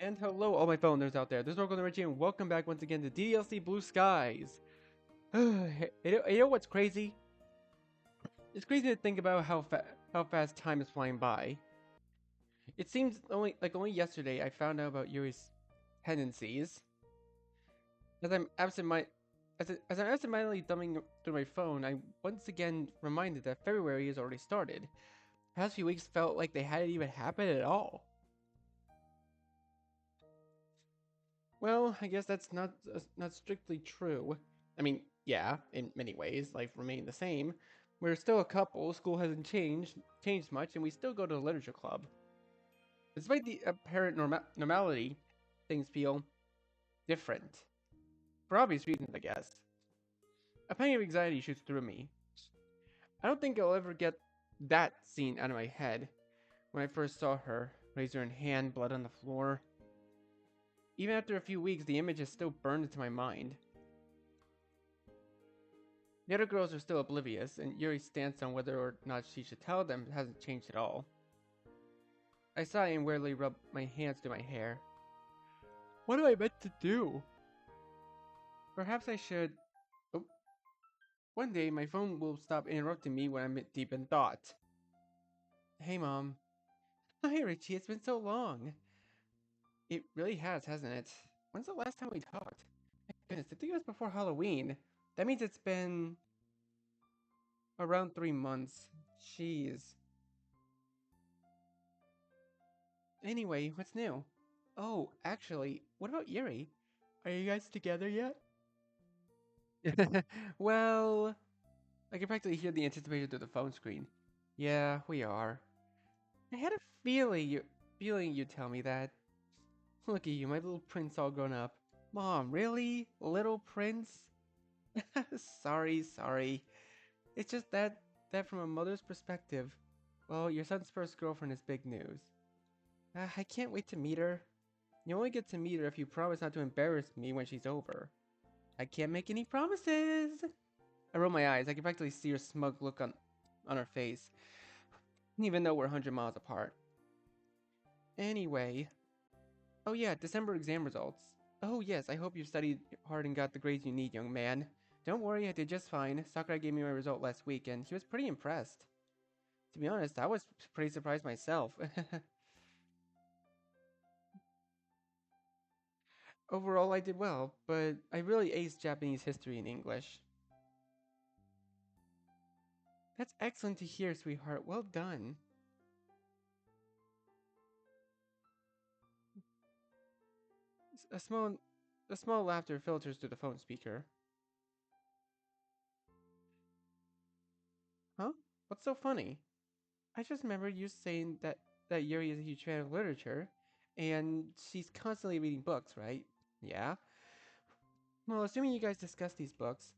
And hello, all my fellow nerds out there. This is Oracle Richie, and welcome back once again to DLC Blue Skies. You know what's crazy? It's crazy to think about how fast time is flying by. It seems only yesterday I found out about Yuri's tendencies. As I'm as I'm absentmindedly thumbing through my phone, I'm once again reminded that February has already started. The past few weeks felt like they hadn't even happened at all. Well, I guess that's not strictly true. I mean, yeah, in many ways, life remained the same. We're still a couple, school hasn't changed much, and we still go to the literature club. Despite the apparent normality, things feel different. For obvious reasons, I guess. A pang of anxiety shoots through me. I don't think I'll ever get that scene out of my head. When I first saw her, razor in hand, blood on the floor. Even after a few weeks, the image is still burned into my mind. The other girls are still oblivious, and Yuri's stance on whether or not she should tell them hasn't changed at all. I sigh and wearily rub my hands through my hair. What am I meant to do? Perhaps I should... Oh. One day, my phone will stop interrupting me when I'm deep in thought. Hey, Mom. Hi, Richie, it's been so long. It really has, hasn't it? When's the last time we talked? My goodness, I think it was before Halloween. That means it's been... around 3 months. Jeez. Anyway, what's new? Oh, actually, what about Yuri? Are you guys together yet? Well, I can practically hear the anticipation through the phone screen. Yeah, we are. I had a feeling you'd tell me that. Look at you, my little prince all grown up. Mom, really? Little prince? Sorry. It's just that from a mother's perspective, well, your son's first girlfriend is big news. I can't wait to meet her. You only get to meet her if you promise not to embarrass me when she's over. I can't make any promises. I roll my eyes. I can practically see her smug look on her face, even though we're 100 miles apart. Anyway. Oh yeah, December exam results. Oh yes, I hope you studied hard and got the grades you need, young man. Don't worry, I did just fine. Sakurai gave me my result last week, and he was pretty impressed. To be honest, I was pretty surprised myself. Overall, I did well, but I really aced Japanese history and English. That's excellent to hear, sweetheart. Well done. A small, a small laughter filters through the phone speaker. Huh? What's so funny? I just remember you saying that Yuri is a huge fan of literature, and she's constantly reading books, right? Yeah. Well, assuming you guys discuss these books,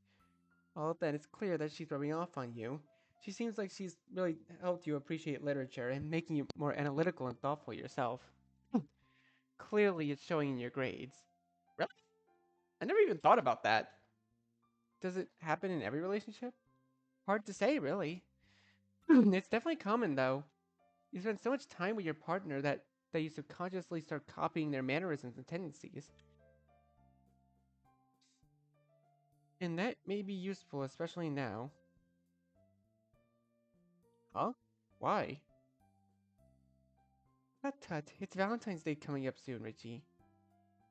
well, then it's clear that she's rubbing off on you. She seems like she's really helped you appreciate literature and making you more analytical and thoughtful yourself. Clearly, it's showing in your grades. Really? I never even thought about that. Does it happen in every relationship? Hard to say, really. It's definitely common, though. You spend so much time with your partner that you subconsciously start copying their mannerisms and tendencies. And that may be useful, especially now. Huh? Why? Tut, it's Valentine's Day coming up soon, Richie.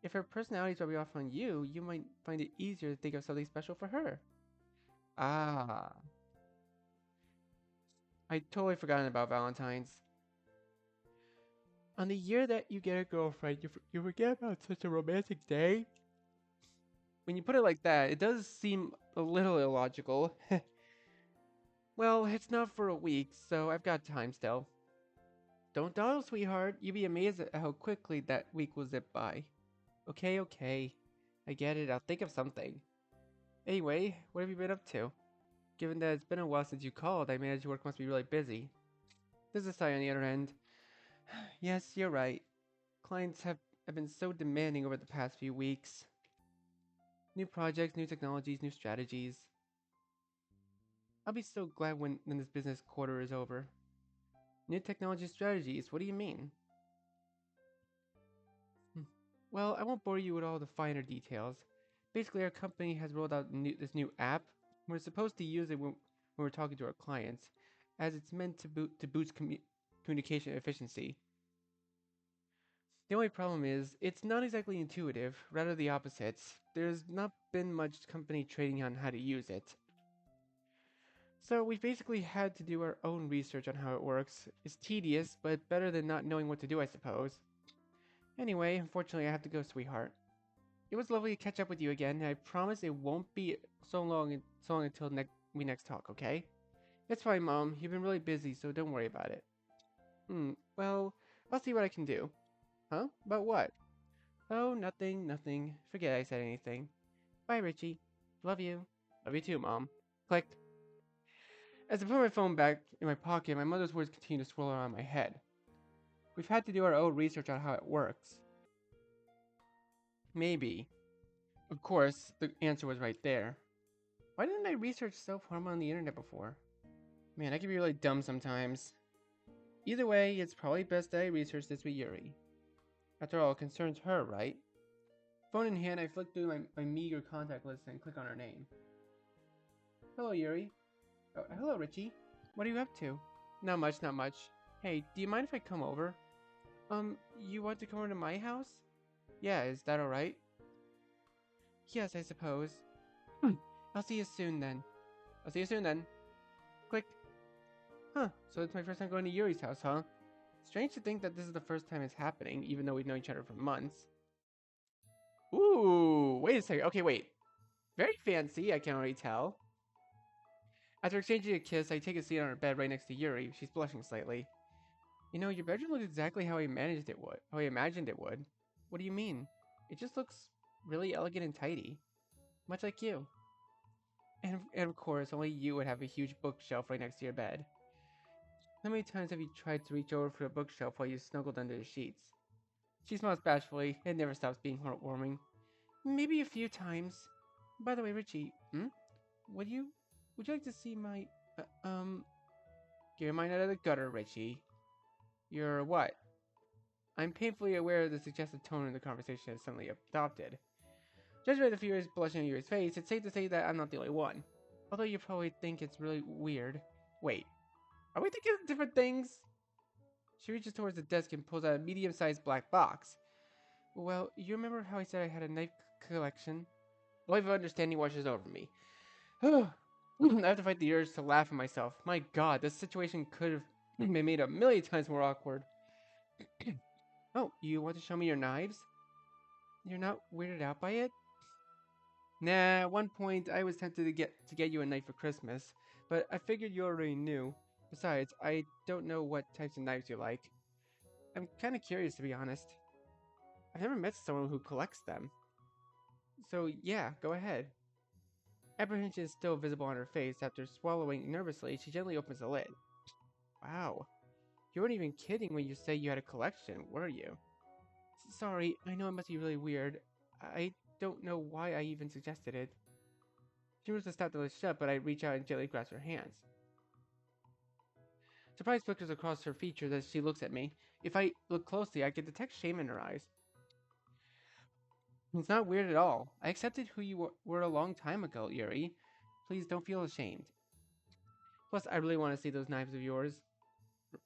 If her personality's rubbing off on you, you might find it easier to think of something special for her. Ah, I totally forgotten about Valentine's. On the year that you get a girlfriend, you forget about such a romantic day? When you put it like that, it does seem a little illogical. Well, it's not for a week, so I've got time still. Don't dawdle, sweetheart. You'd be amazed at how quickly that week will zip by. Okay. I get it. I'll think of something. Anyway, what have you been up to? Given that it's been a while since you called, I imagine your work must be really busy. There's a sigh on the other end. Yes, you're right. Clients have been so demanding over the past few weeks. New projects, new technologies, new strategies. I'll be so glad when this business quarter is over. New technology strategies, what do you mean? Well, I won't bore you with all the finer details. Basically, our company has rolled out this new app. We're supposed to use it when we're talking to our clients, as it's meant to boost communication efficiency. The only problem is, it's not exactly intuitive, rather the opposites. There's not been much company training on how to use it. So we basically had to do our own research on how it works. It's tedious, but better than not knowing what to do, I suppose. Anyway, unfortunately I have to go, sweetheart. It was lovely to catch up with you again, and I promise it won't be so long until we next talk, okay? It's fine, Mom. You've been really busy, so don't worry about it. Well, I'll see what I can do. Huh? About what? Oh, nothing, nothing. Forget I said anything. Bye, Richie. Love you. Love you too, Mom. Click. As I put my phone back in my pocket, my mother's words continue to swirl around my head. We've had to do our own research on how it works. Maybe. Of course, the answer was right there. Why didn't I research self-harm on the internet before? Man, I can be really dumb sometimes. Either way, it's probably best that I research this with Yuri. After all, it concerns her, right? Phone in hand, I flick through my meager contact list and click on her name. Hello, Yuri. Oh, hello, Richie. What are you up to? Not much, not much. Hey, do you mind if I come over? You want to come over to my house? Yeah, is that alright? Yes, I suppose. I'll see you soon then. I'll see you soon then. Click. Huh, so it's my first time going to Yuri's house, huh? Strange to think that this is the first time it's happening, even though we've known each other for months. Ooh, wait a second. Okay, wait. Very fancy, I can already tell. After exchanging a kiss, I take a seat on her bed right next to Yuri. She's blushing slightly. You know, your bedroom looks exactly how I managed it would. How I imagined it would. What do you mean? It just looks really elegant and tidy. Much like you. And of course, only you would have a huge bookshelf right next to your bed. How many times have you tried to reach over for a bookshelf while you snuggled under the sheets? She smiles bashfully. It never stops being heartwarming. Maybe a few times. By the way, Richie, Would you, would you like to see my, get your mind out of the gutter, Richie. You're what? I'm painfully aware of the suggestive tone in the conversation has suddenly adopted. Judging by the furious blushing on Yuri's face, it's safe to say that I'm not the only one. Although you probably think it's really weird. Wait, are we thinking of different things? She reaches towards the desk and pulls out a medium-sized black box. Well, you remember how I said I had a knife collection? A wave of understanding washes over me. I have to fight the urge to laugh at myself. My god, this situation could have been made a million times more awkward. Oh, you want to show me your knives? You're not weirded out by it? Nah, at one point I was tempted to get you a knife for Christmas, but I figured you already knew. Besides, I don't know what types of knives you like. I'm kinda curious, to be honest. I've never met someone who collects them. So yeah, go ahead. Apprehension is still visible on her face. After swallowing nervously, she gently opens the lid. Wow. You weren't even kidding when you said you had a collection, were you? Sorry, I know it must be really weird. I don't know why I even suggested it. She moves to stop the lid shut, but I reach out and gently grasp her hands. Surprise flickers across her features as she looks at me. If I look closely, I can detect shame in her eyes. It's not weird at all. I accepted who you were a long time ago, Yuri. Please don't feel ashamed. Plus, I really want to see those knives of yours.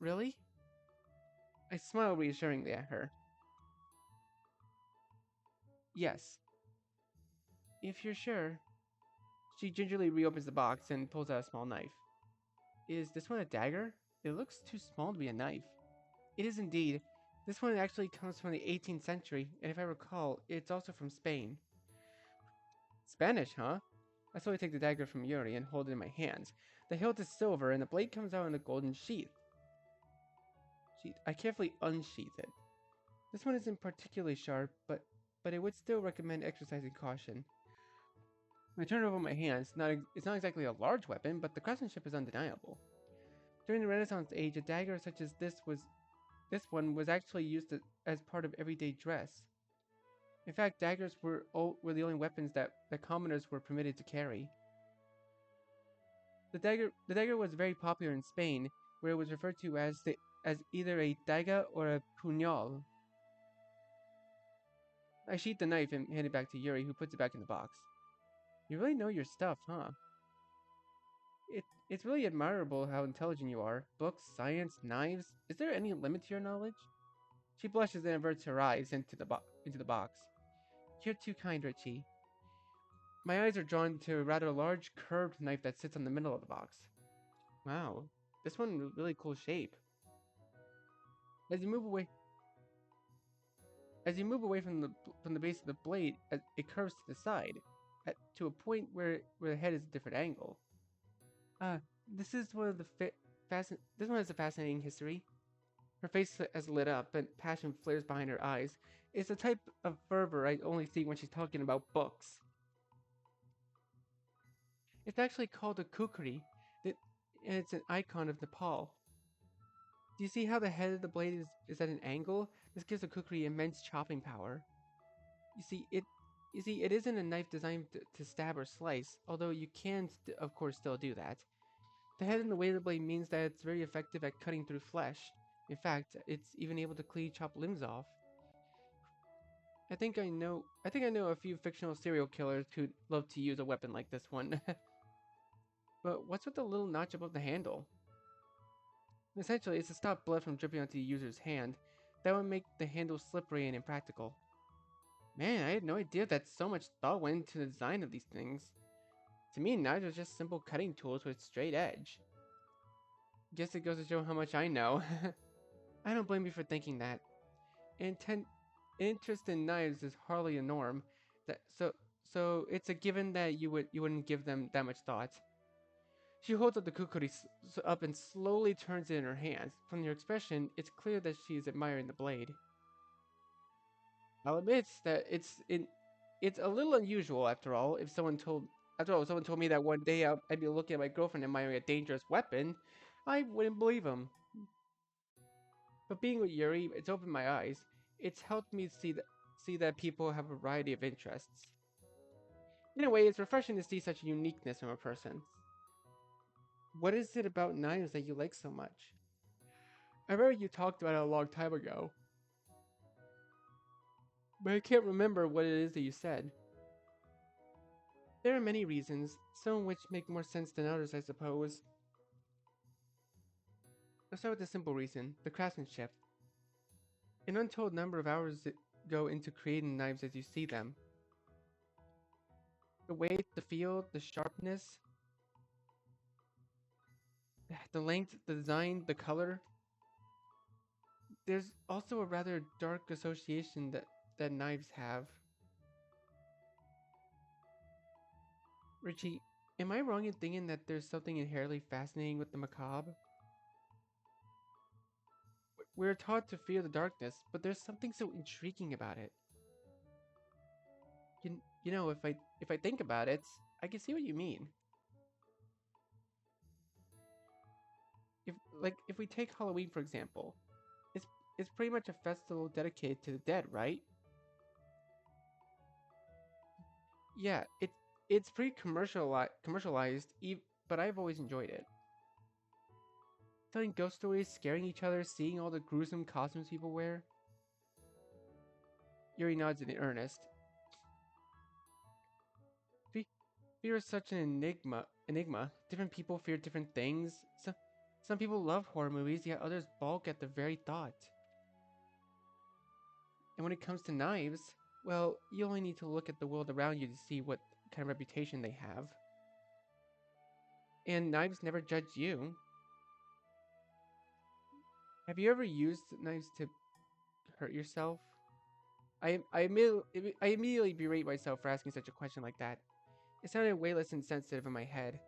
Really? I smile reassuringly at her. Yes. If you're sure. She gingerly reopens the box and pulls out a small knife. Is this one a dagger? It looks too small to be a knife. It is indeed. This one actually comes from the 18th century, and if I recall, it's also from Spain. Spanish, huh? I slowly take the dagger from Yuri and hold it in my hands. The hilt is silver, and the blade comes out in a golden sheath. I carefully unsheath it. This one isn't particularly sharp, but I would still recommend exercising caution. I turn it over my hands. It's not exactly a large weapon, but the craftsmanship is undeniable. During the Renaissance age, a dagger such as this one was actually used as part of everyday dress. In fact, daggers were the only weapons that commoners were permitted to carry. The dagger was very popular in Spain, where it was referred to as either a daga or a puñal. I sheath the knife and hand it back to Yuri, who puts it back in the box. You really know your stuff, huh? It's really admirable how intelligent you are. Books, science, knives. Is there any limit to your knowledge? She blushes and averts her eyes into the box. You're too kind, Richie. My eyes are drawn to a rather large curved knife that sits on the middle of the box. Wow, this one really cool shape. As you move away, as you move away from the base of the blade, it curves to the side, to a point where the head is a different angle. Ah, this is one of the this one has a fascinating history. Her face has lit up, and passion flares behind her eyes. It's a type of fervor I only see when she's talking about books. It's actually called a kukri, and it's an icon of Nepal. Do you see how the head of the blade is at an angle? This gives the kukri immense chopping power. You see, it isn't a knife designed to stab or slice, although you can, of course, still do that. The head and the weight of the blade means that it's very effective at cutting through flesh. In fact, it's even able to clean chopped limbs off. I think I know a few fictional serial killers who'd love to use a weapon like this one. But what's with the little notch above the handle? Essentially, it's to stop blood from dripping onto the user's hand. That would make the handle slippery and impractical. Man, I had no idea that so much thought went into the design of these things. To me, knives are just simple cutting tools with straight edge. Guess it goes to show how much I know. I don't blame you for thinking that. Inten Interest in knives is hardly a norm. That so it's a given that you wouldn't give them that much thought. She holds up the kukuri up and slowly turns it in her hands. From your expression, it's clear that she is admiring the blade. I'll admit that it's a little unusual if someone told me that one day I'd be looking at my girlfriend admiring a dangerous weapon, I wouldn't believe him. But being with Yuri, it's opened my eyes. It's helped me see that people have a variety of interests. In a way, it's refreshing to see such uniqueness from a person. What is it about knives that you like so much? I remember you talked about it a long time ago, but I can't remember what it is that you said. There are many reasons, some of which make more sense than others, I suppose. Let's start with the simple reason, the craftsmanship. An untold number of hours go into creating knives as you see them. The weight, the feel, the sharpness, the length, the design, the color. There's also a rather dark association that knives have. Richie, am I wrong in thinking that there's something inherently fascinating with the macabre? We're taught to fear the darkness, but there's something so intriguing about it. You know, if I think about it, I can see what you mean. If we take Halloween for example, it's it's pretty much a festival dedicated to the dead, right? Yeah, it's pretty commercialized, but I've always enjoyed it. Telling ghost stories, scaring each other, seeing all the gruesome costumes people wear. Yuri nods in earnest. Fear is such an enigma. Different people fear different things. Some people love horror movies, yet others balk at the very thought. And when it comes to knives, well, you only need to look at the world around you to see what kind of reputation they have. And knives never judge you. Have you ever used knives to hurt yourself? I immediately berate myself for asking such a question like that. It sounded way less insensitive in my head.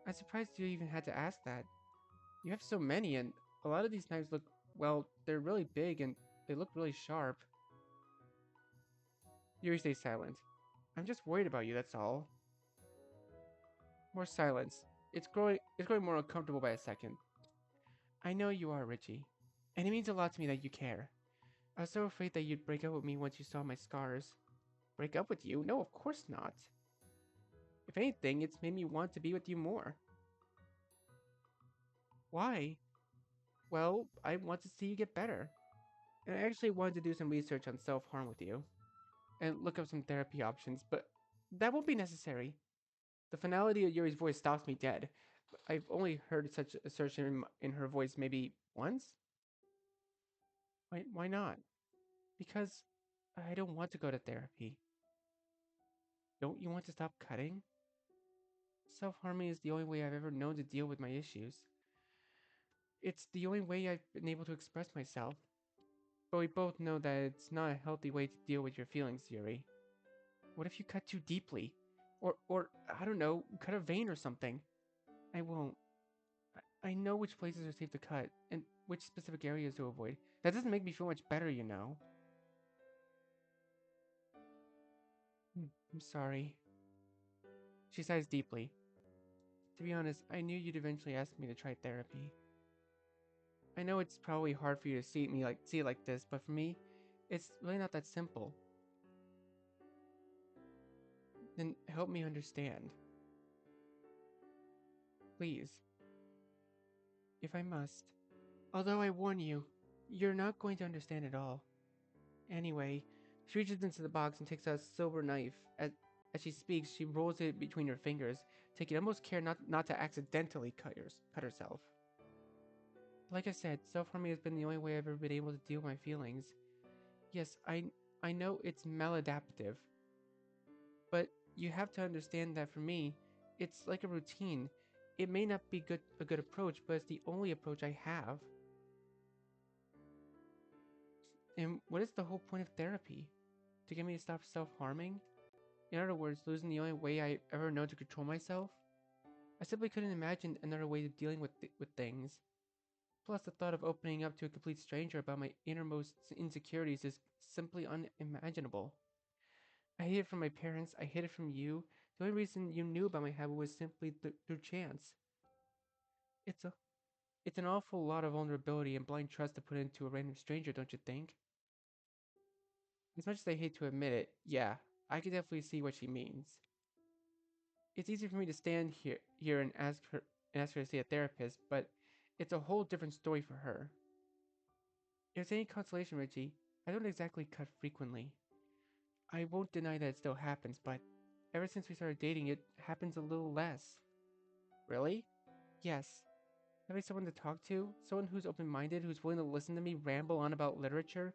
I'm surprised you even had to ask that. You have so many, and a lot of these knives look, well, they're really big and they look really sharp. Yuri stays silent. I'm just worried about you, that's all. More silence. It's growing more uncomfortable by a second. I know you are, Richie. And it means a lot to me that you care. I was so afraid that you'd break up with me once you saw my scars. Break up with you? No, of course not. If anything, it's made me want to be with you more. Why? Well, I want to see you get better. And I actually wanted to do some research on self-harm with you. and look up some therapy options, but that won't be necessary. The finality of Yuri's voice stops me dead. I've only heard such assertion in her voice maybe once. Why not? Because I don't want to go to therapy. Don't you want to stop cutting? Self harming is the only way I've ever known to deal with my issues. It's the only way I've been able to express myself. But we both know that it's not a healthy way to deal with your feelings, Yuri. What if you cut too deeply? Or I don't know, cut a vein or something? I won't. I know which places are safe to cut and which specific areas to avoid. That doesn't make me feel much better, you know. I'm sorry. She sighs deeply. To be honest, I knew you'd eventually ask me to try therapy. I know it's probably hard for you to see it like this, but for me, it's really not that simple. Then help me understand. Please, if I must. Although I warn you, you're not going to understand it all. Anyway, she reaches into the box and takes out a silver knife. As she speaks, she rolls it between her fingers, taking utmost care not to accidentally cut herself. Like I said, self-harming has been the only way I've ever been able to deal with my feelings. Yes, I know it's maladaptive, but you have to understand that for me, it's like a routine. It may not be a good approach, but it's the only approach I have. And what is the whole point of therapy? To get me to stop self-harming? In other words, losing the only way I ever know to control myself? I simply couldn't imagine another way of dealing with things. Plus, the thought of opening up to a complete stranger about my innermost insecurities is simply unimaginable. I hid it from my parents, I hid it from you. The only reason you knew about my habit was simply through chance. It's a it's an awful lot of vulnerability and blind trust to put into a random stranger, don't you think? As much as I hate to admit it, yeah, I can definitely see what she means. It's easy for me to stand here and ask her to see a therapist, but it's a whole different story for her. If there's any consolation, Richie, I don't exactly cut frequently. I won't deny that it still happens, but ever since we started dating, it happens a little less. Really? Yes. Having someone to talk to, someone who's open minded, who's willing to listen to me ramble on about literature,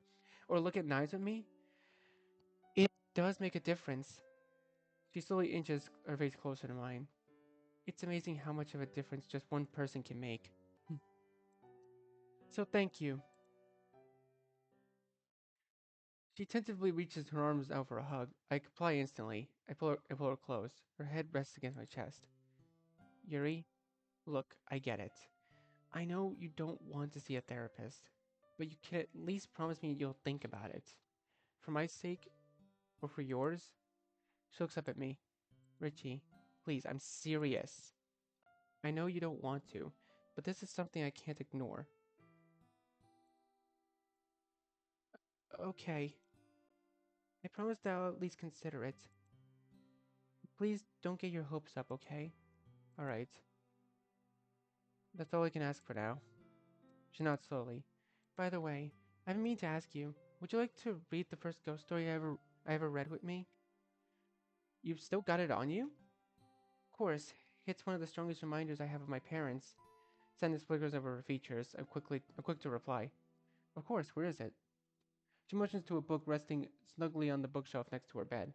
or look at knives with me, it does make a difference. She slowly inches her face closer to mine. It's amazing how much of a difference just one person can make. So thank you. She tentatively reaches her arms out for a hug. I comply instantly. I pull her close. Her head rests against my chest. Yuri, look, I get it. I know you don't want to see a therapist, but you can at least promise me you'll think about it. For my sake, or for yours? She looks up at me. Richie, please, I'm serious. I know you don't want to, but this is something I can't ignore. Okay, I promise that I'll at least consider it. Please don't get your hopes up, okay? Alright, that's all I can ask for now. She nods slowly. By the way, I've been meaning to ask you, would you like to read the first ghost story I ever read with me? You've still got it on you? Of course, it's one of the strongest reminders I have of my parents. Sadness flickers over her features. I'm quick to reply. Of course, where is it? She motions to a book resting snugly on the bookshelf next to her bed.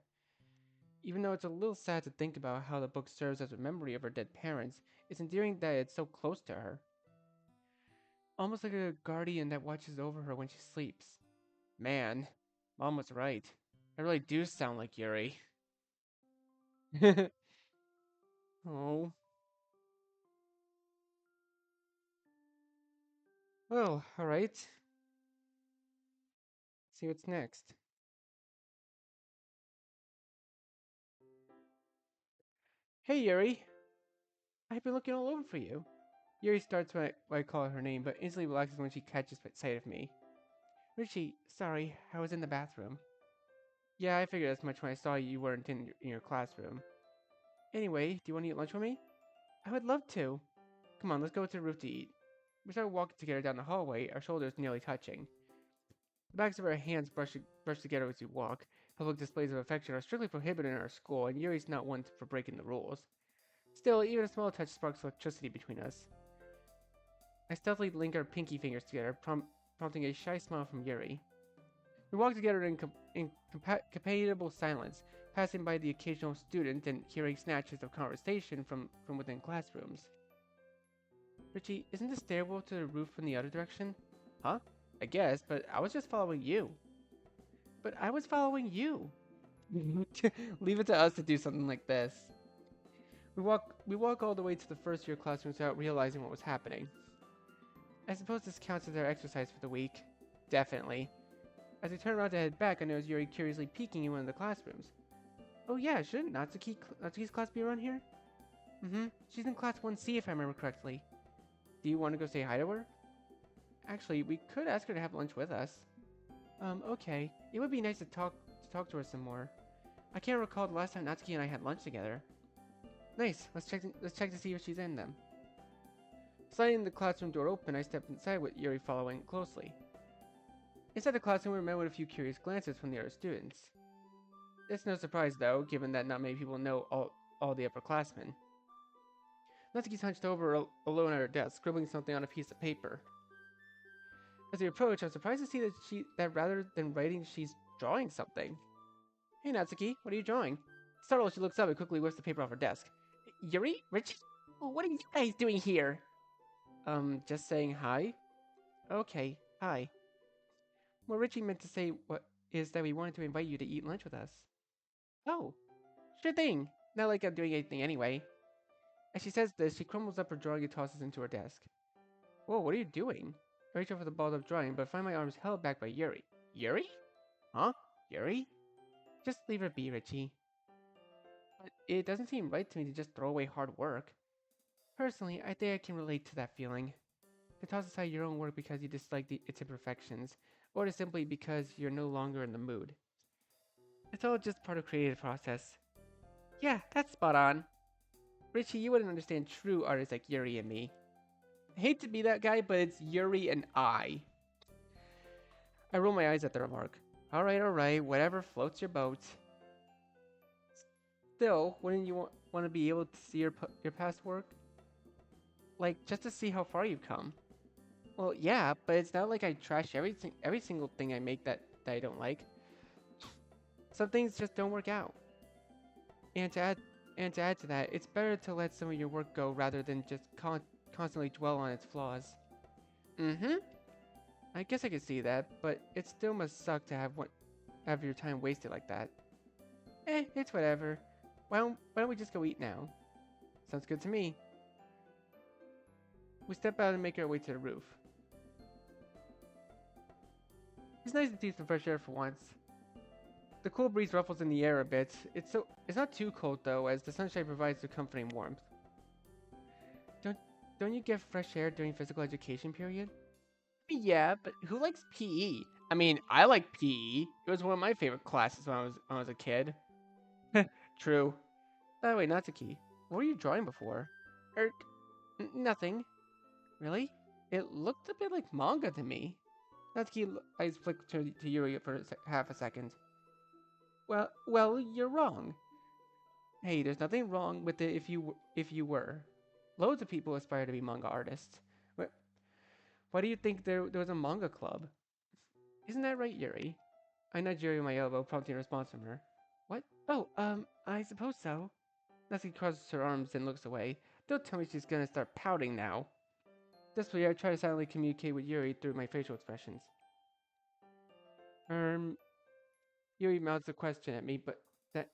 Even though it's a little sad to think about how the book serves as a memory of her dead parents, it's endearing that it's so close to her. Almost like a guardian that watches over her when she sleeps. Man, Mom was right. I really do sound like Yuri. Oh. Well, alright. See what's next. Hey, Yuri. I've been looking all over for you. Yuri starts when I call her name, but instantly relaxes when she catches sight of me. Richie, sorry, I was in the bathroom. Yeah, I figured as much when I saw you weren't in your classroom. Anyway, do you want to eat lunch with me? I would love to. Come on, let's go to the roof to eat. We started walking together down the hallway, our shoulders nearly touching. The backs of our hands brush together as we walk. Public displays of affection are strictly prohibited in our school, and Yuri's not one for breaking the rules. Still, even a small touch sparks electricity between us. I stealthily link our pinky fingers together, prompting a shy smile from Yuri. We walk together in compatible silence, passing by the occasional student and hearing snatches of conversation from within classrooms. Richie, isn't the stairwell to the roof from the other direction? Huh? I guess, but I was just following you. But I was following you. Leave it to us to do something like this. We walk all the way to the first year classroom without realizing what was happening. I suppose this counts as our exercise for the week. Definitely. As we turn around to head back, I notice Yuri curiously peeking in one of the classrooms. Oh yeah, shouldn't Natsuki's class be around here? Mm-hmm. She's in class 1C if I remember correctly. Do you want to go say hi to her? Actually, we could ask her to have lunch with us. Okay. It would be nice to talk to her some more. I can't recall the last time Natsuki and I had lunch together. Nice. Let's check to see if she's in them. Sliding the classroom door open, I stepped inside with Yuri following closely. Inside the classroom, we were met with a few curious glances from the other students. It's no surprise, though, given that not many people know all the upperclassmen. Natsuki's hunched over alone at her desk, scribbling something on a piece of paper. As we approach, I'm surprised to see that rather than writing, she's drawing something. Hey, Natsuki, what are you drawing? Startled, she looks up and quickly whips the paper off her desk. Yuri? Richie? What are you guys doing here? Just saying hi? Okay, hi. What Richie meant to say is that we wanted to invite you to eat lunch with us. Oh, sure thing. Not like I'm doing anything anyway. As she says this, she crumbles up her drawing and tosses it into her desk. Whoa, what are you doing? I reach over the balled up drawing, but find my arms held back by Yuri. Yuri? Huh? Yuri? Just leave her be, Richie. But it doesn't seem right to me to just throw away hard work. Personally, I think I can relate to that feeling. To toss aside your own work because you dislike its imperfections, or to simply because you're no longer in the mood. It's all just part of the creative process. Yeah, that's spot on. Richie, you wouldn't understand true artists like Yuri and me. I hate to be that guy, but it's Yuri and I. I roll my eyes at the remark. Alright, whatever floats your boat. Still, wouldn't you want to be able to see your past work? Like, just to see how far you've come. Well, yeah, but it's not like I trash every single thing I make that I don't like. Some things just don't work out. And to add to that, it's better to let some of your work go rather than just constantly dwell on its flaws. Mm-hmm. I guess I could see that, but it still must suck to have your time wasted like that. It's whatever. Why don't we just go eat now? Sounds good to me. We step out and make our way to the roof. It's nice to see some fresh air for once. The cool breeze ruffles in the air a bit. It's not too cold though, as the sunshine provides a comforting warmth. Don't you get fresh air during physical education period? Yeah, but who likes PE? I mean, I like PE. It was one of my favorite classes when I was a kid. True. By the way, Natsuki, what were you drawing before? Nothing. Really? It looked a bit like manga to me. Natsuki eyes flicked to Yuri for half a second. Well, you're wrong. Hey, there's nothing wrong with it if you were. Loads of people aspire to be manga artists. Why do you think there was a manga club? Isn't that right, Yuri? I nudge Yuri with my elbow, prompting a response from her. What? Oh, I suppose so. Natsuki crosses her arms and looks away. Don't tell me she's gonna start pouting now. Desperately, I try to silently communicate with Yuri through my facial expressions. Yuri mouths a question at me,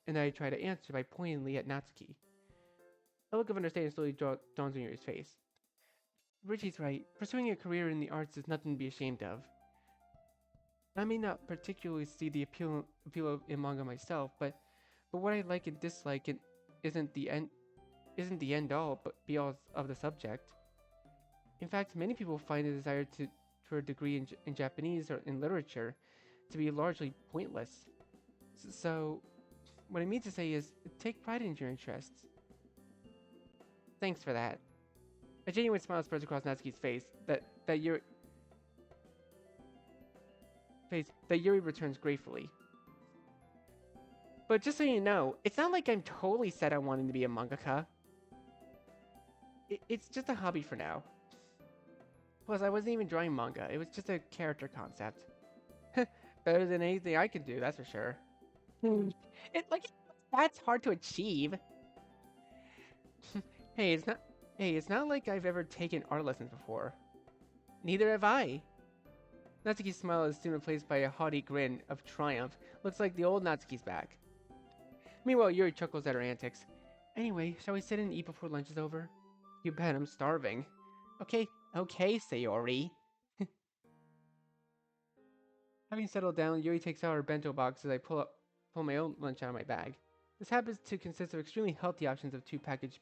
and I try to answer by pointedly at Natsuki. A look of understanding slowly dawns on Yuri's face. Richie's right. Pursuing a career in the arts is nothing to be ashamed of. I may not particularly see the appeal in manga myself, but what I like and dislike isn't the end all but be all of the subject. In fact, many people find the desire for a degree in Japanese or in literature to be largely pointless. So, what I mean to say is, take pride in your interests. Thanks for that. A genuine smile spreads across Natsuki's face. That Yuri returns gratefully. But just so you know, it's not like I'm totally set on wanting to be a mangaka. It's just a hobby for now. Plus, I wasn't even drawing manga. It was just a character concept. Better than anything I can do, that's for sure. it like that's hard to achieve. hey, it's not. Hey, it's not like I've ever taken art lessons before. Neither have I. Natsuki's smile is soon replaced by a haughty grin of triumph. Looks like the old Natsuki's back. Meanwhile, Yuri chuckles at her antics. Anyway, shall we sit and eat before lunch is over? You bet, I'm starving. Okay, Sayori. Having settled down, Yuri takes out her bento box as I pull my own lunch out of my bag. This happens to consist of extremely healthy options of two packaged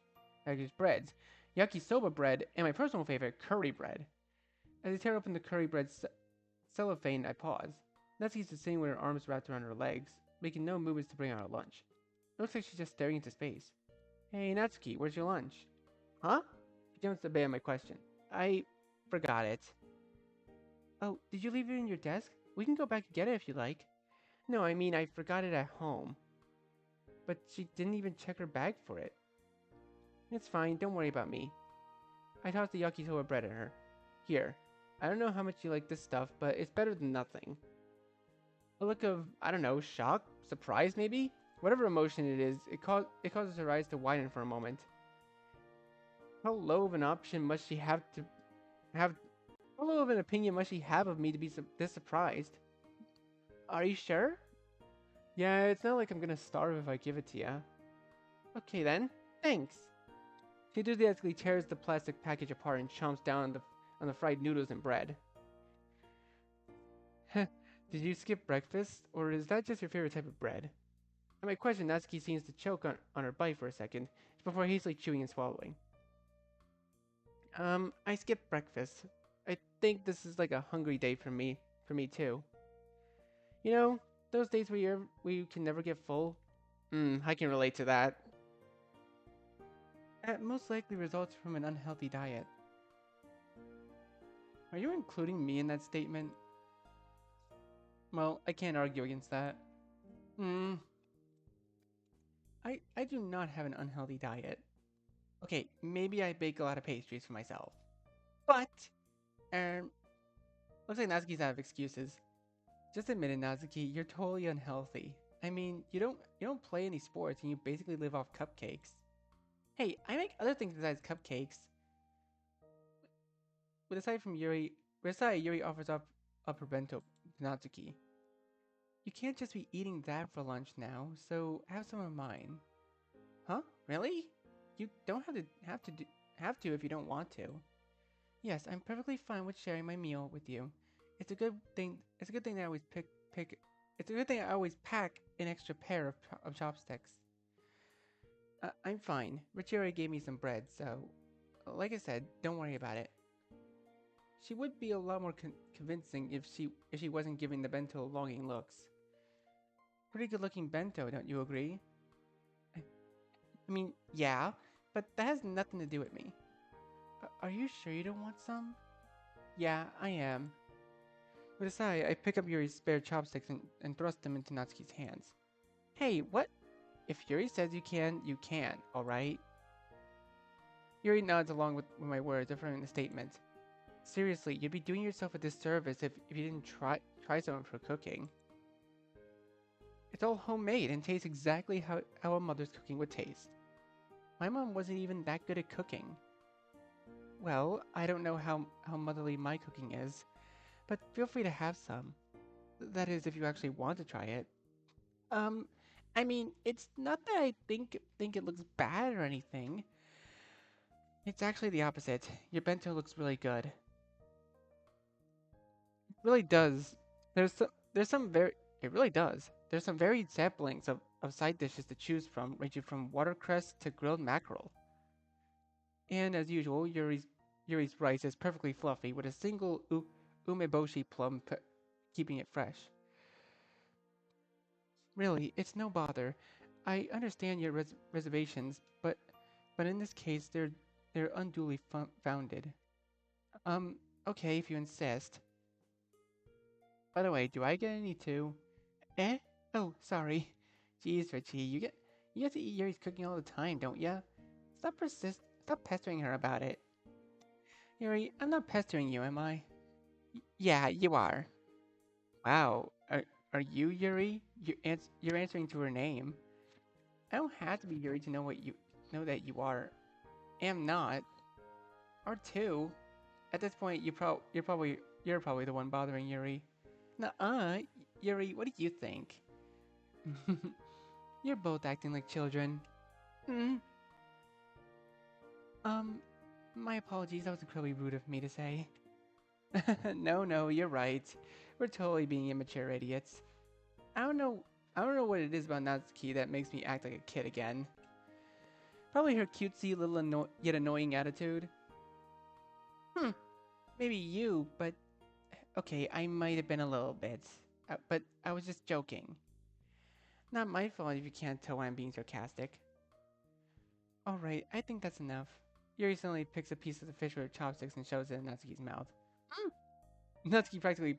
breads, yakisoba bread, and my personal favorite, curry bread. As I tear open the curry bread cellophane, I pause. Natsuki's sitting with her arms wrapped around her legs, making no movements to bring out her lunch. It looks like she's just staring into space. Hey, Natsuki, where's your lunch? Huh? She jumps to obey my question. I forgot it. Oh, did you leave it in your desk? We can go back and get it if you like. No, I mean, I forgot it at home. But she didn't even check her bag for it. It's fine, don't worry about me. I tossed the yakisoba bread at her. Here, I don't know how much you like this stuff, but it's better than nothing. A look of, I don't know, shock? Surprise, maybe? Whatever emotion it is, it causes her eyes to widen for a moment. How low of an option must she have to have? How low of an opinion must she have of me to be this surprised? Are you sure? Yeah, it's not like I'm gonna starve if I give it to ya. Okay then, thanks. She enthusiastically tears the plastic package apart and chomps down on the fried noodles and bread. Did you skip breakfast, or is that just your favorite type of bread? At my question, Natsuki seems to choke on her bite for a second, before hastily chewing and swallowing. I skipped breakfast. I think this is like a hungry day for me too. You know, those days where you can never get full? I can relate to that. That most likely results from an unhealthy diet. Are you including me in that statement? Well, I can't argue against that. I do not have an unhealthy diet. Okay, maybe I bake a lot of pastries for myself. But, looks like Natsuki's out of excuses. Just admit it, Natsuki, you're totally unhealthy. I mean, you don't play any sports and you basically live off cupcakes. Hey, I make other things besides cupcakes. With a sigh, Yuri offers up her bento to Natsuki. You can't just be eating that for lunch now, so have some of mine. Huh? Really? You don't have to if you don't want to. Yes, I'm perfectly fine with sharing my meal with you. It's a good thing. It's a good thing that I always pick. It's a good thing I always pack an extra pair of chopsticks. I'm fine. Richie gave me some bread, so like I said, don't worry about it. She would be a lot more convincing if she wasn't giving the bento longing looks. Pretty good looking bento, don't you agree? I mean, yeah, but that has nothing to do with me. Are you sure you don't want some? Yeah, I am. With a sigh, I pick up Yuri's spare chopsticks and thrust them into Natsuki's hands. Hey, what? If Yuri says you can, alright? Yuri nods along with my words, affirming the statement. Seriously, you'd be doing yourself a disservice if you didn't try some of her cooking. It's all homemade and tastes exactly how a mother's cooking would taste. My mom wasn't even that good at cooking. Well, I don't know how motherly my cooking is, but feel free to have some. That is, if you actually want to try it. I mean, it's not that I think it looks bad or anything. It's actually the opposite. Your bento looks really good. It really does. There's some very It really does. There's some varied samplings of side dishes to choose from, ranging from watercress to grilled mackerel. And as usual, Yuri's rice is perfectly fluffy with a single umeboshi plum keeping it fresh. Really, it's no bother. I understand your reservations, but in this case, they're unduly founded. Um, okay, if you insist. By the way, do I get any too? Eh? Oh, sorry. Jeez, Richie, you get to eat Yuri's cooking all the time, don't ya? Stop pestering her about it. Yuri, I'm not pestering you, am I? Yeah, you are. Wow, are you Yuri? You're answering to her name. I don't have to be Yuri to know that you are. Am not. Or two. At this point, you're probably the one bothering Yuri. Nuh-uh, Yuri, what do you think? You're both acting like children. Mm, um, my apologies, that was incredibly rude of me to say. No, you're right. We're totally being immature idiots. I don't know, I don't know what it is about Natsuki that makes me act like a kid again. Probably her cutesy little yet annoying attitude. Hmm, maybe you, but okay, I might have been a little bit. But I was just joking. Not my fault if you can't tell when I'm being sarcastic. Alright, I think that's enough. Yuri suddenly picks a piece of the fish with her chopsticks and shoves it in Natsuki's mouth. Natsuki practically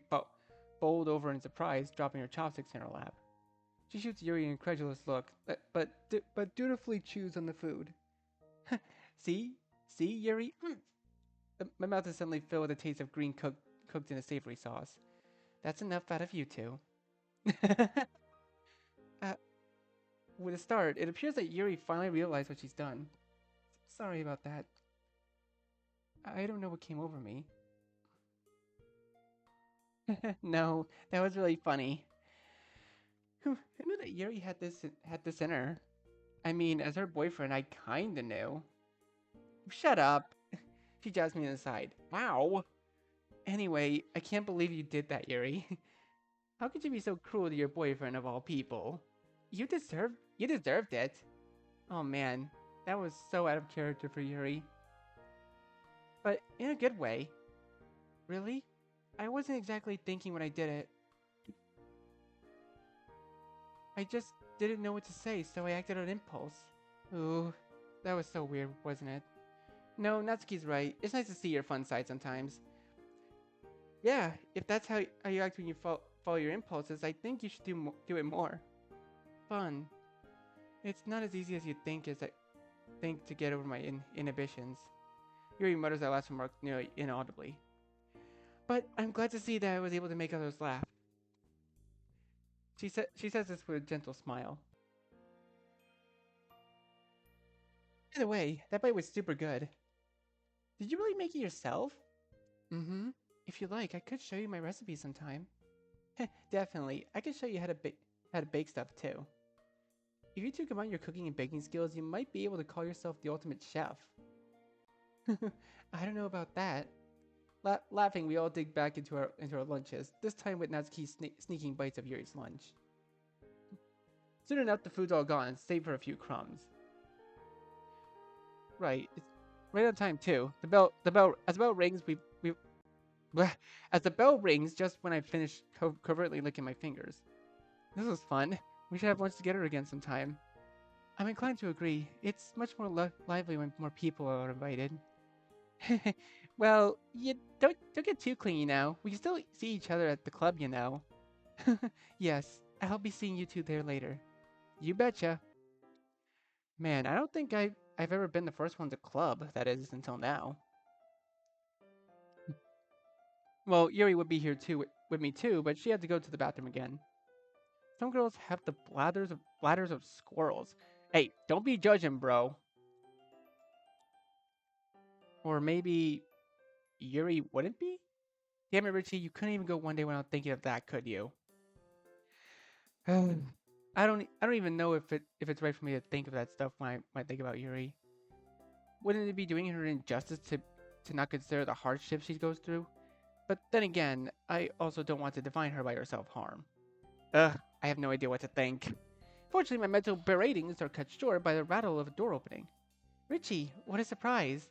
bowled over in surprise, dropping her chopsticks in her lap. She shoots Yuri an incredulous look, but dutifully chews on the food. See? See, Yuri? My mouth is suddenly filled with a taste of green cooked in a savory sauce. That's enough out of you two. uh, with a start, it appears that Yuri finally realized what she's done. Sorry about that. I don't know what came over me. No, that was really funny. Who knew that Yuri had this in her? I mean, as her boyfriend, I kinda knew. Shut up. She jabs me in the side. Wow. Anyway, I can't believe you did that, Yuri. How could you be so cruel to your boyfriend of all people? You deserved it. Oh man, that was so out of character for Yuri. But in a good way. Really? I wasn't exactly thinking when I did it. I just didn't know what to say, so I acted on impulse. Ooh, that was so weird, wasn't it? No, Natsuki's right. It's nice to see your fun side sometimes. Yeah, if that's how you act when you follow your impulses, I think you should do it more. Fun. It's not as easy as you think to get over my inhibitions. Yuri mutters that last remark nearly inaudibly. But I'm glad to see that I was able to make others laugh. She says this with a gentle smile. By the way, that bite was super good. Did you really make it yourself? Mm-hmm. If you like, I could show you my recipe sometime. Definitely. I can show you how to bake stuff too. If you two combine your cooking and baking skills, you might be able to call yourself the ultimate chef. I don't know about that. Laughing, we all dig back into our lunches, this time with Natsuki sneaking bites of Yuri's lunch. Soon enough, the food's all gone, save for a few crumbs. Right, it's right on time too. As the bell rings, we as the bell rings just when I finish covertly licking my fingers. This was fun. We should have lunch together again sometime. I'm inclined to agree. It's much more lively when more people are invited. Well, you don't get too clingy now. We can still see each other at the club, you know. Yes, I'll be seeing you two there later. You betcha. Man, I don't think I've ever been the first one to club, that is, until now. Well, Yuri would be here too with me too, but she had to go to the bathroom again. Some girls have the bladders of squirrels. Hey, don't be judging, bro. Or maybe Yuri wouldn't be? Damn it, Richie, you couldn't even go one day without thinking of that, could you? I don't even know if it's right for me to think of that stuff when I think about Yuri. Wouldn't it be doing her injustice to not consider the hardships she goes through? But then again, I also don't want to define her by her self-harm. Ugh, I have no idea what to think. Fortunately, my mental beratings are cut short by the rattle of a door opening. Richie, what a surprise.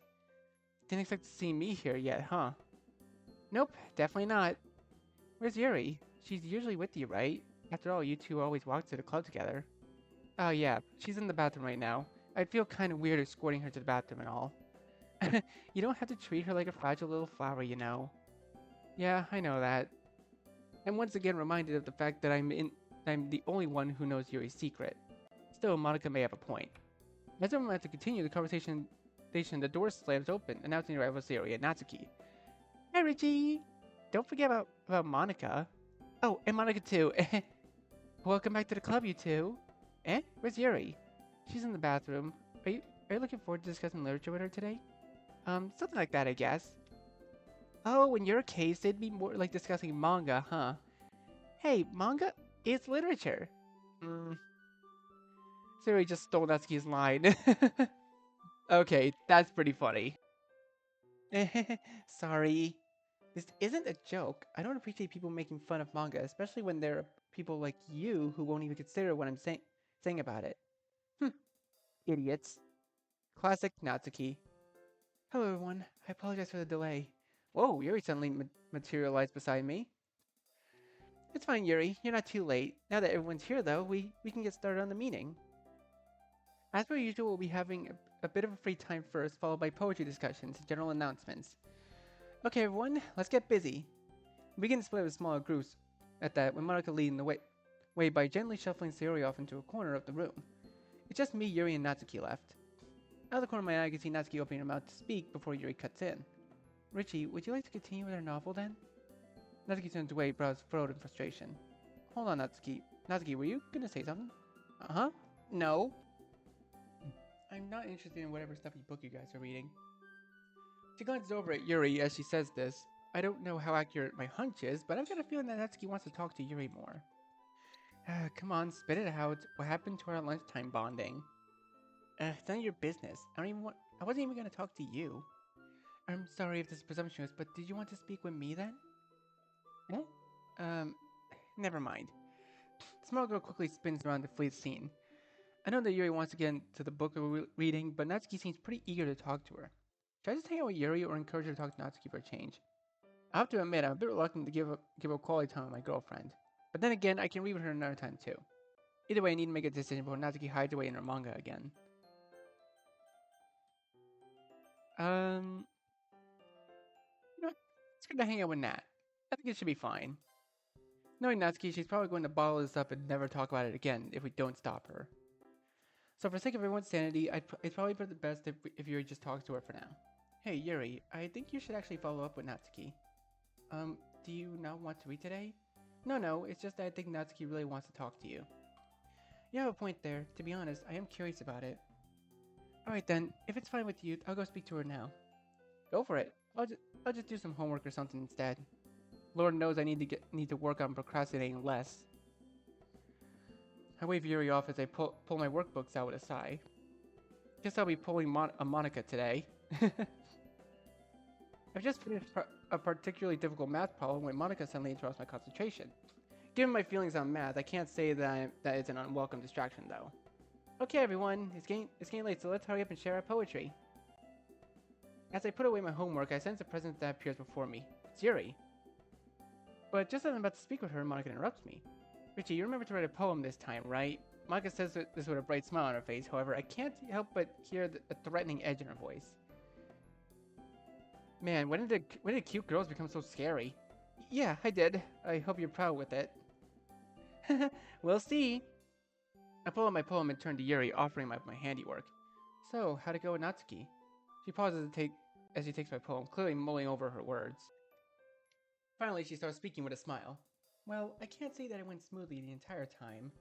Didn't expect to see me here yet, huh? Nope, definitely not. Where's Yuri? She's usually with you, right? After all, you two always walk to the club together. Oh yeah, she's in the bathroom right now. I'd feel kind of weird escorting her to the bathroom and all. You don't have to treat her like a fragile little flower, you know. Yeah, I know that. I'm once again reminded of the fact that I'm the only one who knows Yuri's secret. Still, Monica may have a point. As I'm about to continue the conversation, the door slams open, announcing the arrival of Yuri and Natsuki. Hi, Richie! Don't forget about Monica. Oh, and Monica too. Welcome back to the club, you two. Eh? Where's Yuri? She's in the bathroom. Are you looking forward to discussing literature with her today? Something like that, I guess. Oh, in your case, it'd be more like discussing manga, huh? Hey, manga is literature. Yuri just stole Natsuki's line. Okay, that's pretty funny. Sorry. This isn't a joke. I don't appreciate people making fun of manga, especially when there are people like you who won't even consider what I'm saying about it. Idiots. Classic Natsuki. Hello, everyone. I apologize for the delay. Whoa, Yuri suddenly materialized beside me. It's fine, Yuri. You're not too late. Now that everyone's here, though, we can get started on the meeting. As per usual, we'll be having a bit of a free time first, followed by poetry discussions and general announcements. Okay, everyone, let's get busy. We begin to split with smaller groups at that, with Monica leading the way by gently shuffling Sayori off into a corner of the room. It's just me, Yuri, and Natsuki left. Out of the corner of my eye, I can see Natsuki opening her mouth to speak before Yuri cuts in. Richie, would you like to continue with our novel then? Natsuki turns away, brows furrowed in frustration. Hold on, Natsuki. Natsuki, were you gonna say something? Uh-huh. No. I'm not interested in whatever stuffy book you guys are reading. She glances over at Yuri as she says this. I don't know how accurate my hunch is, but I've got a feeling that Natsuki wants to talk to Yuri more. Come on, spit it out. What happened to our lunchtime bonding? It's none of your business. I wasn't even gonna talk to you. I'm sorry if this is presumptuous, but did you want to speak with me then? Eh? Never mind. The small girl quickly spins around to flee the scene. I know that Yuri wants to get into the book we're reading, but Natsuki seems pretty eager to talk to her. Should I just hang out with Yuri or encourage her to talk to Natsuki for a change? I have to admit, I'm a bit reluctant to give up quality time with my girlfriend. But then again, I can read with her another time too. Either way, I need to make a decision before Natsuki hides away in her manga again. You know what? It's good to hang out with Nat. I think it should be fine. Knowing Natsuki, she's probably going to bottle this up and never talk about it again if we don't stop her. So for the sake of everyone's sanity, it's probably for the best if Yuri just talks to her for now. Hey Yuri, I think you should actually follow up with Natsuki. Do you not want to read today? No, it's just that I think Natsuki really wants to talk to you. You have a point there. To be honest, I am curious about it. Alright then, if it's fine with you, I'll go speak to her now. Go for it. I'll just do some homework or something instead. Lord knows I need to work on procrastinating less. I wave Yuri off as I pull my workbooks out with a sigh. Guess I'll be pulling a Monica today. I've just finished a particularly difficult math problem when Monica suddenly interrupts my concentration. Given my feelings on math, I can't say that it's an unwelcome distraction though. Okay everyone, it's getting late, so let's hurry up and share our poetry. As I put away my homework, I sense a presence that appears before me. It's Yuri. But just as I'm about to speak with her, Monica interrupts me. Richie, you remember to write a poem this time, right? Monica says this with a bright smile on her face, however, I can't help but hear a threatening edge in her voice. Man, when did cute girls become so scary? Yeah, I did. I hope you're proud with it. We'll see. I pull out my poem and turn to Yuri, offering my handiwork. So, how'd it go with Natsuki? She pauses as she takes my poem, clearly mulling over her words. Finally, she starts speaking with a smile. Well, I can't say that it went smoothly the entire time.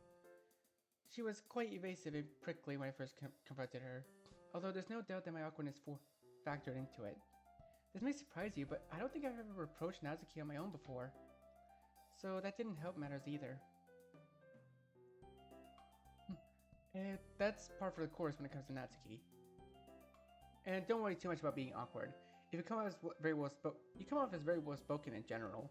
She was quite evasive and prickly when I first confronted her, although there's no doubt that my awkwardness factored into it. This may surprise you, but I don't think I've ever approached Natsuki on my own before. So that didn't help matters either. That's par for the course when it comes to Natsuki. And don't worry too much about being awkward. If you come off as very well spoken in general.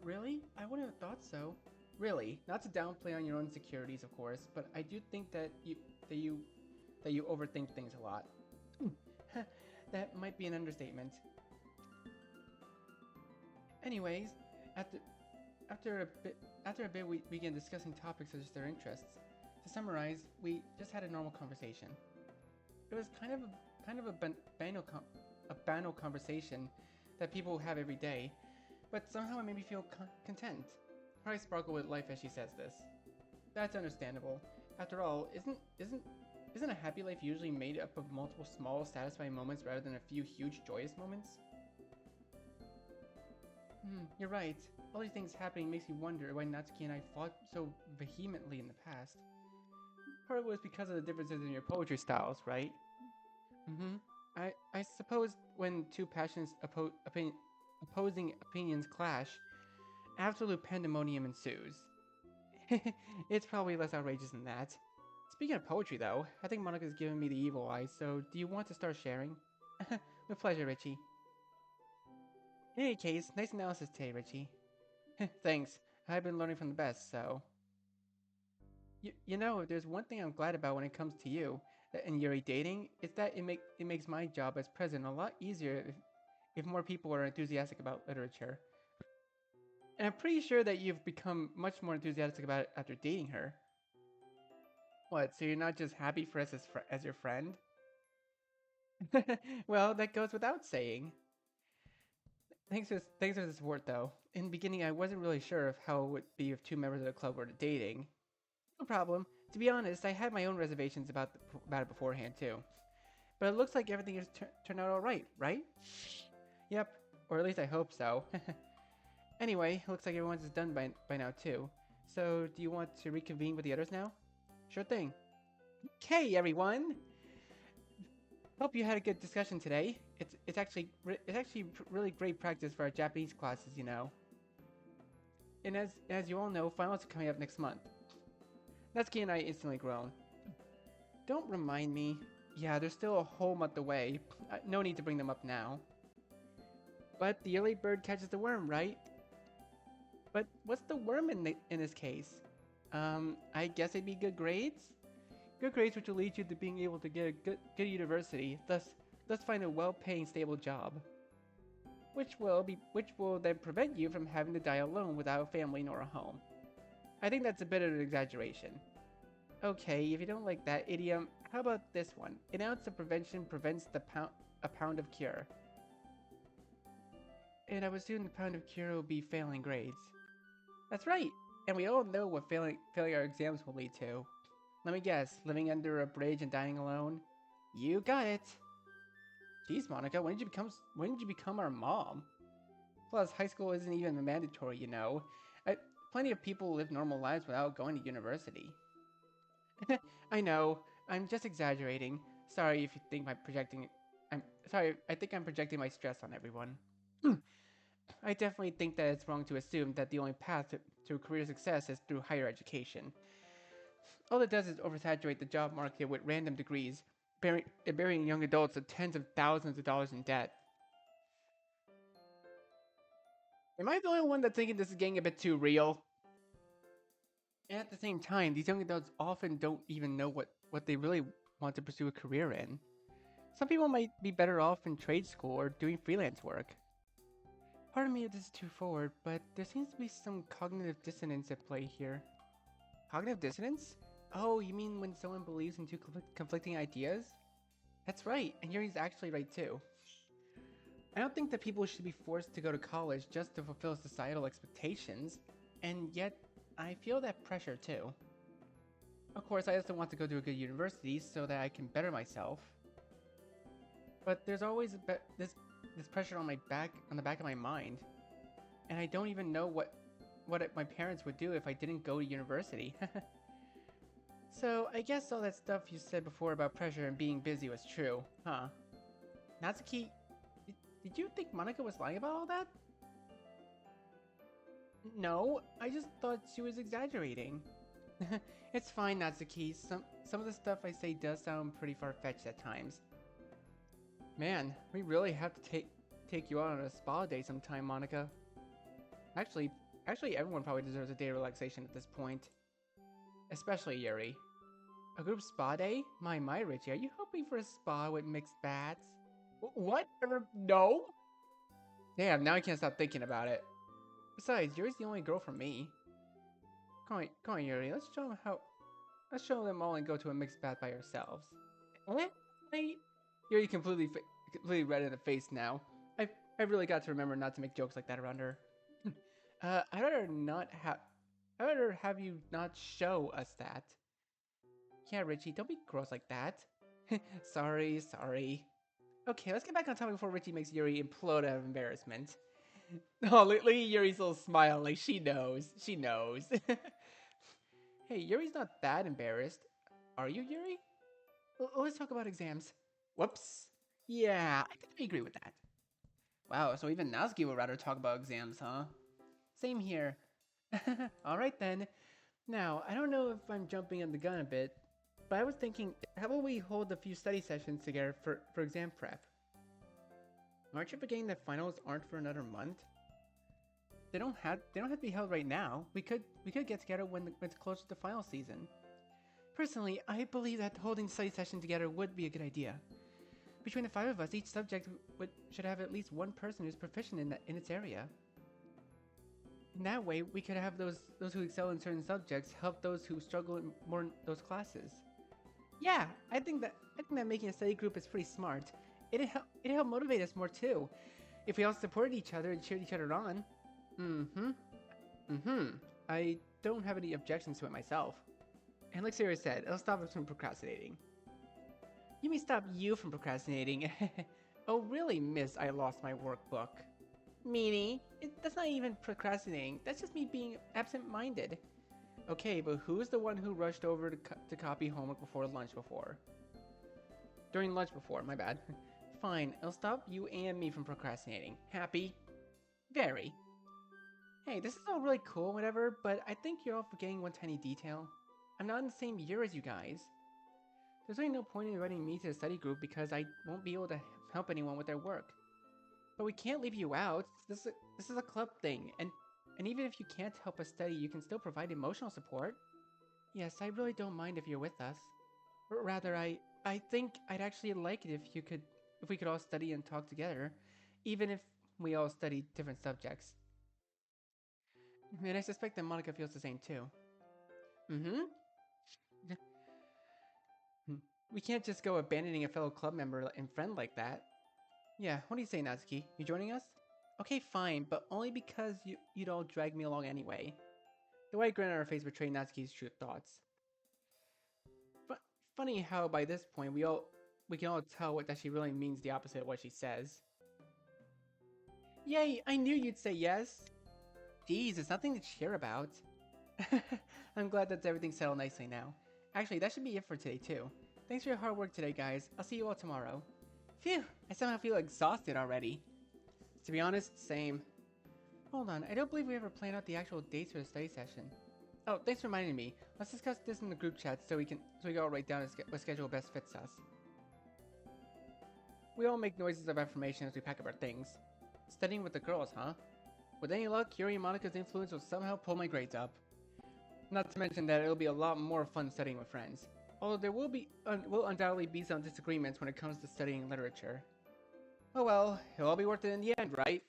Really? I wouldn't have thought so. Really, not to downplay on your own insecurities, of course, but I do think that you overthink things a lot. That might be an understatement. Anyways, after a bit, we began discussing topics such as their interests. To summarize, we just had a normal conversation. It was kind of a banal conversation that people have every day, but somehow it made me feel content. Her eyes sparkle with life as she says this. That's understandable. After all, isn't a happy life usually made up of multiple small, satisfying moments rather than a few huge, joyous moments? You're right. All these things happening makes me wonder why Natsuki and I fought so vehemently in the past. Part of it was because of the differences in your poetry styles, right? Mm-hmm. I suppose when two opposing opinions clash, absolute pandemonium ensues. It's probably less outrageous than that. Speaking of poetry, though, I think Monica's giving me the evil eye, so do you want to start sharing? With pleasure, Richie. In any case, nice analysis today, Richie. Thanks. I've been learning from the best, so. You know, if there's one thing I'm glad about when it comes to you and Yuri dating, it's that it makes my job as president a lot easier if more people are enthusiastic about literature. And I'm pretty sure that you've become much more enthusiastic about it after dating her. What, so you're not just happy for us as your friend? Well, that goes without saying. Thanks for the support, though. In the beginning, I wasn't really sure of how it would be if two members of the club were dating. No problem. To be honest, I had my own reservations about it beforehand too. But it looks like everything has turned out all right, right? Yep, or at least I hope so. Anyway, looks like everyone's done by now too. So, do you want to reconvene with the others now? Sure thing. Okay, everyone. Hope you had a good discussion today. It's actually really great practice for our Japanese classes, you know. And as you all know, finals are coming up next month. Natsuki and I instantly groan. Don't remind me. Yeah, there's still a whole month away. No need to bring them up now. But the early bird catches the worm, right? But what's the worm in this case? I guess it'd be good grades? Good grades which will lead you to being able to get a good university, thus find a well-paying, stable job. Which will then prevent you from having to die alone without a family nor a home. I think that's a bit of an exaggeration. Okay, if you don't like that idiom, how about this one? An ounce of prevention prevents a pound of cure. And I would assume the pound of cure will be failing grades. That's right, and we all know what failing our exams will lead to. Let me guess, living under a bridge and dying alone? You got it! Jeez, Monica, when did you become our mom? Plus, high school isn't even mandatory, you know. Plenty of people live normal lives without going to university. I know. I'm just exaggerating. Sorry if you think I'm projecting. I'm sorry. I think I'm projecting my stress on everyone. I definitely think that it's wrong to assume that the only path to career success is through higher education. All it does is oversaturate the job market with random degrees, burying young adults to tens of thousands of dollars in debt. Am I the only one that's thinking this is getting a bit too real? And at the same time, these young adults often don't even know what they really want to pursue a career in. Some people might be better off in trade school or doing freelance work. Pardon me if this is too forward, but there seems to be some cognitive dissonance at play here. Cognitive dissonance? Oh, you mean when someone believes in two conflicting ideas? That's right, and Yuri's actually right too. I don't think that people should be forced to go to college just to fulfill societal expectations, and yet I feel that pressure too. Of course, I also want to go to a good university so that I can better myself. But there's always this pressure on the back of my mind, and I don't even know what my parents would do if I didn't go to university. So I guess all that stuff you said before about pressure and being busy was true, huh? Natsuki, did you think Monica was lying about all that? No, I just thought she was exaggerating. It's fine, Natsuki. Some of the stuff I say does sound pretty far-fetched at times. Man, we really have to take you out on a spa day sometime, Monica. Actually, everyone probably deserves a day of relaxation at this point. Especially Yuri. A group spa day? My, Richie, are you hoping for a spa with mixed baths? What? No? Damn, now I can't stop thinking about it. Besides, Yuri's the only girl for me. Come on, Yuri. Let's show them all and go to a mixed bath by ourselves. Eh? Yuri completely red in the face now. I really got to remember not to make jokes like that around her. I'd rather have you not show us that. Yeah, Richie, don't be gross like that. Sorry. Okay, let's get back on topic before Richie makes Yuri implode out of embarrassment. Oh, look at Yuri's little smile, like she knows. Hey, Yuri's not that embarrassed. Are you, Yuri? Let's talk about exams. Whoops. Yeah, I think I agree with that. Wow, so even Natsuki would rather talk about exams, huh? Same here. Alright then. Now, I don't know if I'm jumping on the gun a bit, but I was thinking, how about we hold a few study sessions together for exam prep? Aren't you forgetting that finals aren't for another month? They don't have to be held right now. We could get together when it's closer to final season. Personally, I believe that holding study session together would be a good idea. Between the 5 of us, each subject should have at least one person who's proficient in its area. In that way, we could have those who excel in certain subjects help those who struggle more in those classes. Yeah, I think that making a study group is pretty smart. It'd help motivate us more too, if we all supported each other and cheered each other on. I don't have any objections to it myself. And like Sarah said, it'll stop us from procrastinating. You mean stop you from procrastinating? Oh really, miss, I lost my workbook. Meanie, that's not even procrastinating, that's just me being absent-minded. Okay, but who's the one who rushed over to copy homework before lunch before? During lunch before, my bad. Fine, it'll stop you and me from procrastinating. Happy? Very. Hey, this is all really cool and whatever, but I think you're all forgetting one tiny detail. I'm not in the same year as you guys. There's really no point in inviting me to the study group because I won't be able to help anyone with their work. But we can't leave you out. This is a club thing, and even if you can't help us study, you can still provide emotional support. Yes, I really don't mind if you're with us. Or rather, I think I'd actually like it if we could all study and talk together, even if we all study different subjects. And I suspect that Monica feels the same too. We can't just go abandoning a fellow club member and friend like that. Yeah, what do you say, Natsuki? You joining us? Okay, fine, but only because you'd all drag me along anyway. The white grin on her face betrayed Natsuki's true thoughts. Funny how by this point we can all tell that she really means the opposite of what she says. Yay, I knew you'd say yes! Geez, it's nothing to cheer about. I'm glad that everything's settled nicely now. Actually, that should be it for today too. Thanks for your hard work today, guys. I'll see you all tomorrow. Phew, I somehow feel exhausted already. To be honest, same. Hold on, I don't believe we ever planned out the actual dates for the study session. Oh, thanks for reminding me. Let's discuss this in the group chat so we can all write down what schedule best fits us. We all make noises of affirmation as we pack up our things. Studying with the girls, huh? With any luck, Yuri and Monica's influence will somehow pull my grades up. Not to mention that it'll be a lot more fun studying with friends. Although there will undoubtedly be some disagreements when it comes to studying literature. Oh well, it'll all be worth it in the end, right?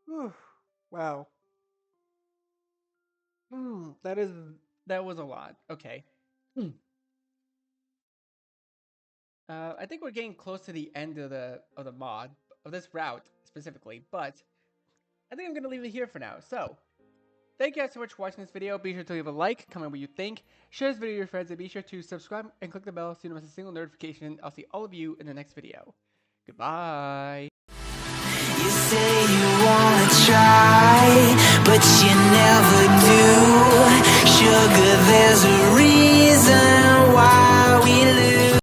Whew. Wow. That was a lot. Okay. I think we're getting close to the end of the mod of this route specifically, but I think I'm gonna leave it here for now. So, thank you guys so much for watching this video. Be sure to leave a like, comment what you think, share this video with your friends, and be sure to subscribe and click the bell so you don't miss a single notification. I'll see all of you in the next video. Goodbye. You say you wanna try, but you never do.